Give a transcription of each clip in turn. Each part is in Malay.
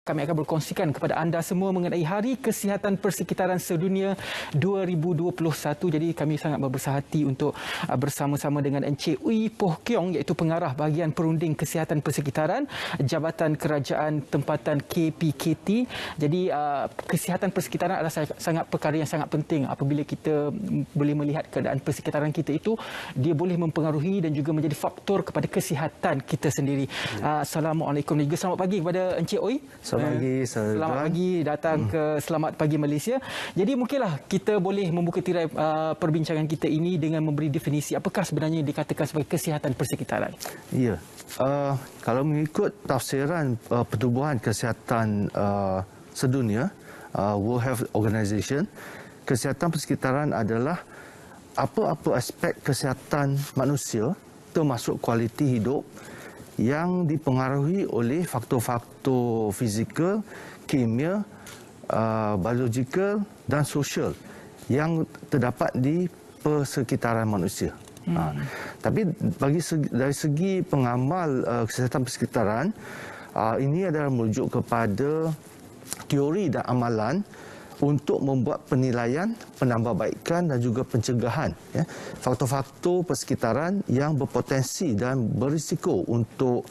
Kami akan berkongsikan kepada anda semua mengenai Hari Kesihatan Persekitaran Sedunia 2021. Jadi kami sangat berbesar hati untuk bersama-sama dengan Encik Ooi Poh Keong, iaitu pengarah bahagian perunding kesihatan persekitaran Jabatan Kerajaan Tempatan KPKT. Jadi kesihatan persekitaran adalah sangat perkara yang sangat penting. Apabila kita boleh melihat keadaan persekitaran kita itu, dia boleh mempengaruhi dan juga menjadi faktor kepada kesihatan kita sendiri. Assalamualaikum dan juga selamat pagi kepada Encik Ooi. Selamat pagi datang ke Selamat Pagi Malaysia. Jadi mungkinlah kita boleh membuka tirai perbincangan kita ini dengan memberi definisi apakah sebenarnya dikatakan sebagai kesihatan persekitaran. Ya, kalau mengikut tafsiran Pertubuhan Kesihatan Sedunia, World Health Organization, kesihatan persekitaran adalah apa-apa aspek kesihatan manusia termasuk kualiti hidup yang dipengaruhi oleh faktor-faktor fizikal, kimia, biologikal dan sosial yang terdapat di persekitaran manusia. Tapi dari segi pengamal kesihatan persekitaran, ini adalah merujuk kepada teori dan amalan untuk membuat penilaian, penambahbaikan dan juga pencegahan faktor-faktor persekitaran yang berpotensi dan berisiko untuk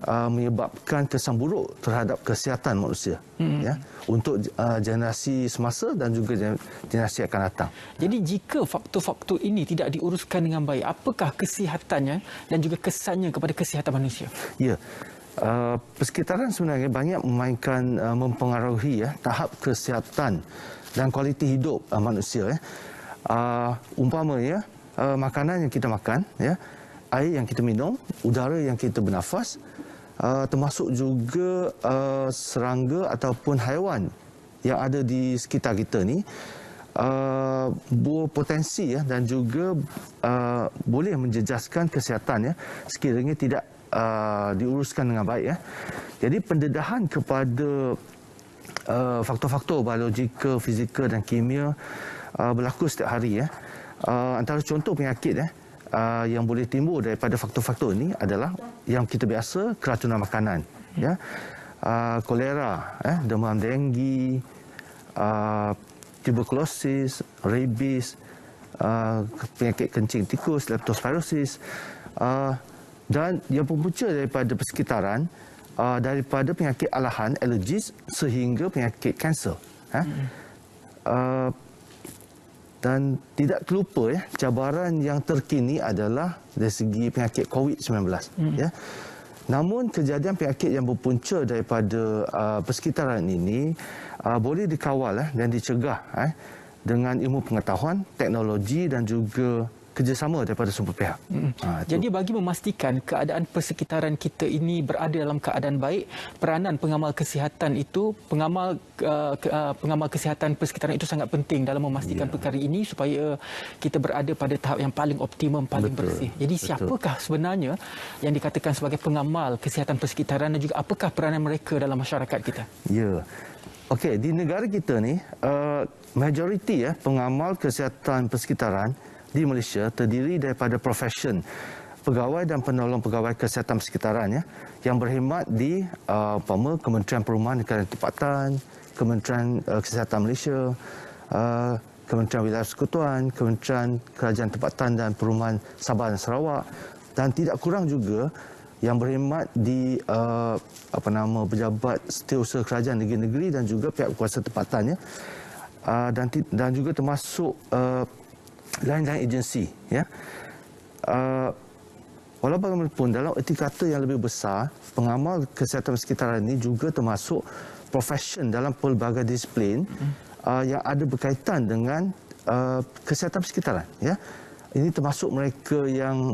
menyebabkan kesan buruk terhadap kesihatan manusia untuk generasi semasa dan juga generasi akan datang. Jadi jika faktor-faktor ini tidak diuruskan dengan baik, apakah kesihatannya dan juga kesannya kepada kesihatan manusia? Ya. Persekitaran sebenarnya banyak memainkan mempengaruhi tahap kesihatan dan kualiti hidup manusia. Umpamanya makanan yang kita makan, air yang kita minum, udara yang kita bernafas, termasuk juga serangga ataupun haiwan yang ada di sekitar kita ni berpotensi dan juga boleh menjejaskan kesihatan sekiranya tidak diuruskan dengan baik. Jadi pendedahan kepada faktor-faktor biologikal, fizikal dan kimia berlaku setiap hari. Antara contoh penyakit yang boleh timbul daripada faktor-faktor ini adalah yang kita biasa, keracunan makanan, kolera, demam denggi, tuberkulosis, rabies, penyakit kencing tikus, leptospirosis, dan yang berpunca daripada persekitaran, daripada penyakit alahan, alergis sehingga penyakit kanser. Dan tidak terlupa cabaran yang terkini adalah dari segi penyakit COVID-19. Namun kejadian penyakit yang berpunca daripada persekitaran ini boleh dikawal dan dicegah dengan ilmu pengetahuan, teknologi dan juga kerjasama daripada semua pihak. Jadi bagi memastikan keadaan persekitaran kita ini berada dalam keadaan baik, peranan pengamal kesihatan itu, pengamal kesihatan persekitaran itu sangat penting dalam memastikan perkara ini supaya kita berada pada tahap yang paling optimum, paling bersih. Jadi siapakah sebenarnya yang dikatakan sebagai pengamal kesihatan persekitaran dan juga apakah peranan mereka dalam masyarakat kita? Ya. Okey, di negara kita ni majoriti pengamal kesihatan persekitaran di Malaysia terdiri daripada profesion pegawai dan penolong pegawai kesihatan persekitaran yang berkhidmat di Kementerian Perumahan Negara Tempatan, Kementerian Kesihatan Malaysia, Kementerian Wilayah Persekutuan, Kementerian Kerajaan Tempatan dan Perumahan Sabah dan Sarawak, dan tidak kurang juga yang berkhidmat di pejabat setiausaha kerajaan negeri-negeri dan juga pihak kuasa tempatan dan juga termasuk lain-lain agensi. Walau bagaimanapun, dalam erti kata yang lebih besar, pengamal kesihatan persekitaran ini juga termasuk profesion dalam pelbagai disiplin yang ada berkaitan dengan kesihatan persekitaran. Ini termasuk mereka yang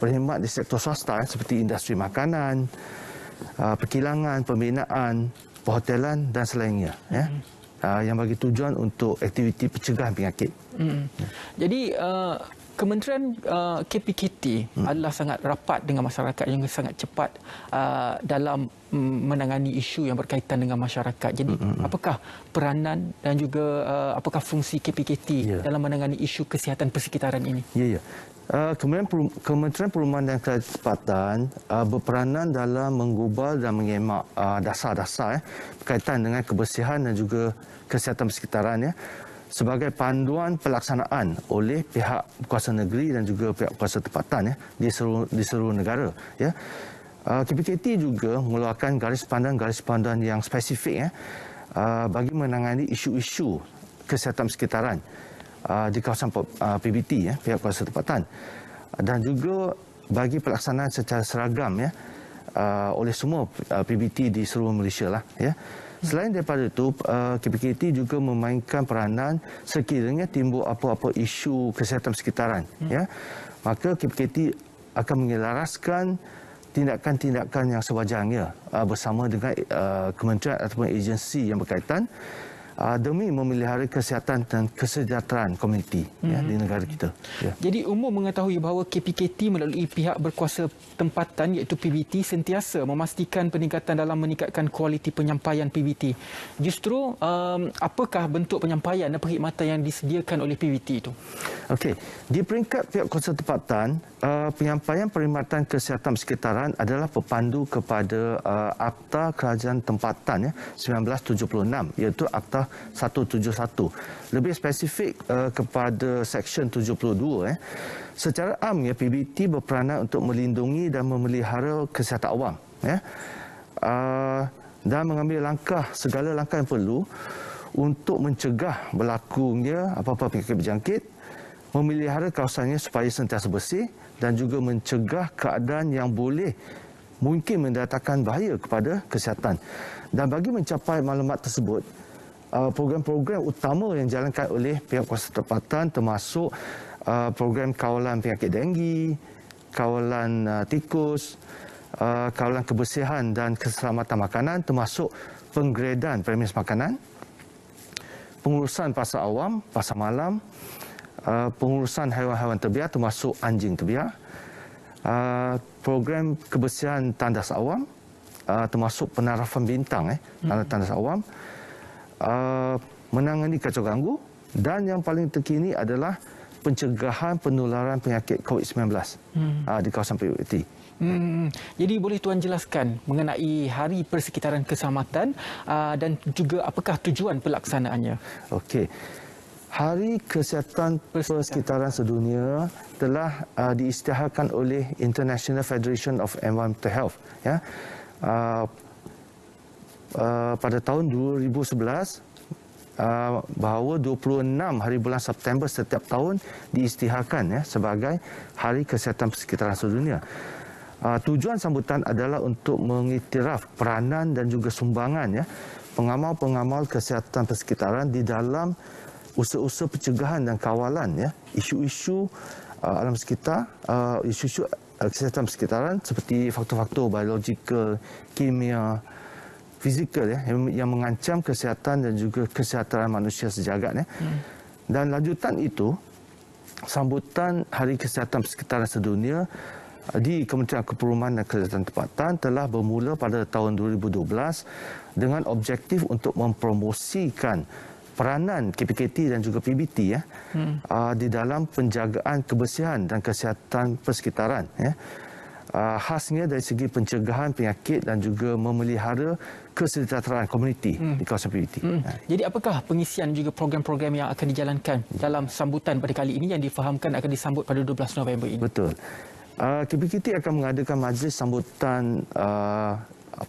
berkhidmat di sektor swasta seperti industri makanan, perkilangan, pembinaan, perhotelan dan selainnya. Yang bagi tujuan untuk aktiviti pencegahan penyakit. Jadi Kementerian KPKT adalah sangat rapat dengan masyarakat yang sangat cepat dalam menangani isu yang berkaitan dengan masyarakat. Jadi apakah peranan dan juga apakah fungsi KPKT dalam menangani isu kesihatan persekitaran ini? Ya. Kementerian Perumahan dan Ketepatan berperanan dalam menggubal dan mengemak dasar-dasar berkaitan dengan kebersihan dan juga kesihatan persekitaran sebagai panduan pelaksanaan oleh pihak berkuasa negeri dan juga pihak berkuasa tempatan di seluruh negara. KPKT juga mengeluarkan garis panduan yang spesifik bagi menangani isu-isu kesihatan persekitaran di kawasan PBT, pihak kuasa tempatan, dan juga bagi pelaksanaan secara seragam oleh semua PBT di seluruh Malaysia lah. Selain daripada itu, KPKT juga memainkan peranan sekiranya timbul apa-apa isu kesihatan persekitaran. Maka KPKT akan menyelaraskan tindakan-tindakan yang sewajarnya bersama dengan kementerian ataupun agensi yang berkaitan demi memelihara kesihatan dan kesejahteraan komuniti di negara kita. Jadi umum mengetahui bahawa KPKT melalui pihak berkuasa tempatan iaitu PBT sentiasa memastikan peningkatan dalam meningkatkan kualiti penyampaian PBT. Justru apakah bentuk penyampaian dan perkhidmatan yang disediakan oleh PBT itu? Okey, di peringkat pihak kuasa tempatan, penyampaian perkhidmatan kesihatan persekitaran adalah berpandu kepada Akta Kerajaan Tempatan 1976 iaitu Akta 171. Lebih spesifik kepada Seksyen 72. Secara amnya PBT berperanan untuk melindungi dan memelihara kesihatan awam dan mengambil segala langkah yang perlu untuk mencegah berlakunya apa-apa penyakit berjangkit, memelihara kawasannya supaya sentiasa bersih dan juga mencegah keadaan yang mungkin mendatangkan bahaya kepada kesihatan. Dan bagi mencapai maklumat tersebut, program-program utama yang dijalankan oleh pihak kuasa tempatan termasuk program kawalan penyakit denggi, kawalan tikus, kawalan kebersihan dan keselamatan makanan termasuk penggradan premis makanan, pengurusan pasar awam, pasar malam, pengurusan haiwan-haiwan terbiar termasuk anjing terbiar, program kebersihan tandas awam termasuk penarafan bintang tandas awam, menangani kacau ganggu, dan yang paling terkini adalah pencegahan penularan penyakit COVID-19 di kawasan PBT. Jadi boleh Tuan jelaskan mengenai Hari Persekitaran Keselamatan dan juga apakah tujuan pelaksanaannya? Okey. Hari Kesihatan Persekitaran Sedunia telah diisytiharkan oleh International Federation of Environmental Health pada tahun 2011 bahawa 26 hari bulan September setiap tahun diisytiharkan sebagai Hari Kesihatan Persekitaran Sedunia. Tujuan sambutan adalah untuk mengiktiraf peranan dan juga sumbangan pengamal-pengamal kesihatan persekitaran di dalam usaha-usaha pencegahan dan kawalan isu-isu alam sekitar, isu-isu kesihatan persekitaran seperti faktor-faktor biologikal, kimia, fizikal yang mengancam kesihatan dan juga kesejahteraan manusia sejagat. Dan lanjutan itu, sambutan Hari Kesihatan Persekitaran Sedunia di Kementerian Perumahan dan Ketepatan Tempatan telah bermula pada tahun 2012 dengan objektif untuk mempromosikan peranan KPKT dan juga PBT di dalam penjagaan kebersihan dan kesihatan persekitaran. Khasnya dari segi pencegahan penyakit dan juga memelihara kesejahteraan komuniti di kawasan PBT. Jadi apakah pengisian juga program-program yang akan dijalankan dalam sambutan pada kali ini yang difahamkan akan disambut pada 12 November ini? Betul. KPKT akan mengadakan majlis sambutan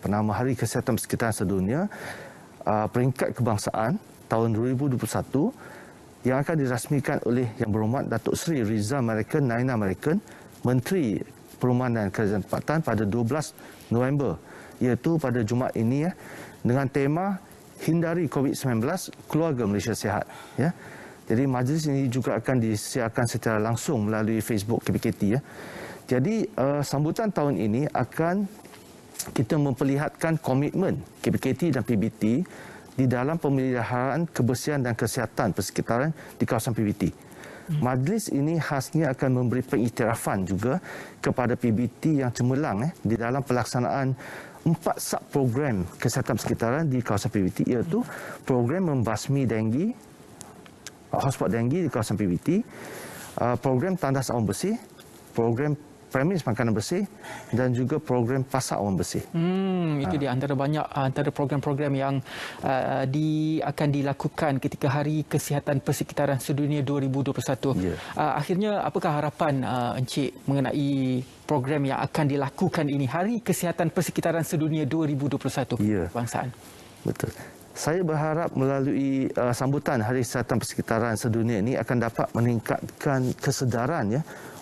Hari Kesihatan Persekitaran Sedunia peringkat kebangsaan tahun 2021 yang akan dirasmikan oleh Yang Berhormat Datuk Seri Rizal Marakan Naina Marakan, Menteri Perumahan dan Kerajaan Tempatan pada 12 November, iaitu pada Jumaat ini dengan tema Hindari COVID-19, Keluarga Malaysia Sihat. Jadi majlis ini juga akan disiarkan secara langsung melalui Facebook KPKT. Jadi sambutan tahun ini akan kita memperlihatkan komitmen KPKT dan PBT di dalam pemeliharaan kebersihan dan kesihatan persekitaran di kawasan PBT. Majlis ini khasnya akan memberi pengiktirafan juga kepada PBT yang cemerlang di dalam pelaksanaan 4 sub-program kesihatan persekitaran di kawasan PBT, iaitu program membasmi denggi, hotspot denggi di kawasan PBT, program tandas awam bersih, program premis makanan bersih dan juga program pasak awan bersih. Itu dia antara program-program yang akan dilakukan ketika Hari Kesihatan Persekitaran Sedunia 2021. Ya. Akhirnya apakah harapan Encik mengenai program yang akan dilakukan ini, Hari Kesihatan Persekitaran Sedunia 2021 Ya. kebangsaan? Betul. Saya berharap melalui sambutan Hari Kesihatan Persekitaran Sedunia ini akan dapat meningkatkan kesedaran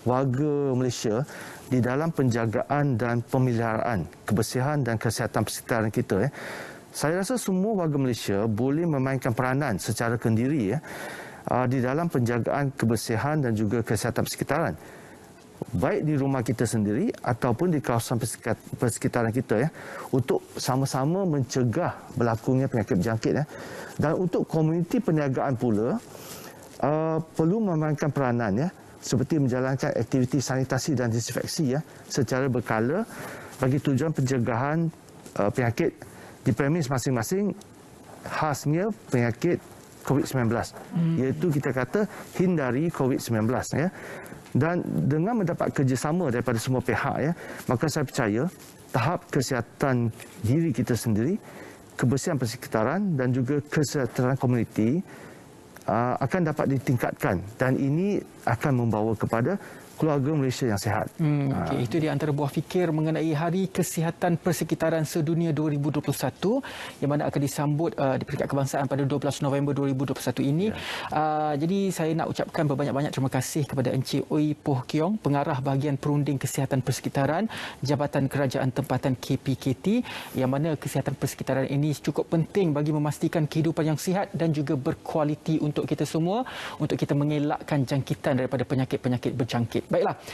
warga Malaysia di dalam penjagaan dan pemeliharaan kebersihan dan kesihatan persekitaran kita. Saya rasa semua warga Malaysia boleh memainkan peranan secara kendiri di dalam penjagaan kebersihan dan juga kesihatan persekitaran. Baik di rumah kita sendiri ataupun di kawasan persekitaran kita untuk sama-sama mencegah berlakunya penyakit berjangkit. Dan untuk komuniti perniagaan pula perlu memainkan peranan seperti menjalankan aktiviti sanitasi dan disinfeksi secara berkala bagi tujuan pencegahan penyakit di premis masing-masing, khasnya penyakit COVID-19, iaitu kita kata hindari COVID-19 Dan dengan mendapat kerjasama daripada semua pihak maka saya percaya tahap kesihatan diri kita sendiri, kebersihan persekitaran dan juga kesejahteraan komuniti akan dapat ditingkatkan dan ini akan membawa kepada keluarga Malaysia yang sihat. Okay. Itu di antara buah fikir mengenai Hari Kesihatan Persekitaran Sedunia 2021 yang mana akan disambut di peringkat kebangsaan pada 12 November 2021 ini. Jadi saya nak ucapkan berbanyak-banyak terima kasih kepada Encik Ooi Poh Keong, Pengarah Bahagian Perunding Kesihatan Persekitaran Jabatan Kerajaan Tempatan KPKT, yang mana kesihatan persekitaran ini cukup penting bagi memastikan kehidupan yang sihat dan juga berkualiti untuk kita semua, untuk kita mengelakkan jangkitan daripada penyakit-penyakit berjangkit. Baiklah.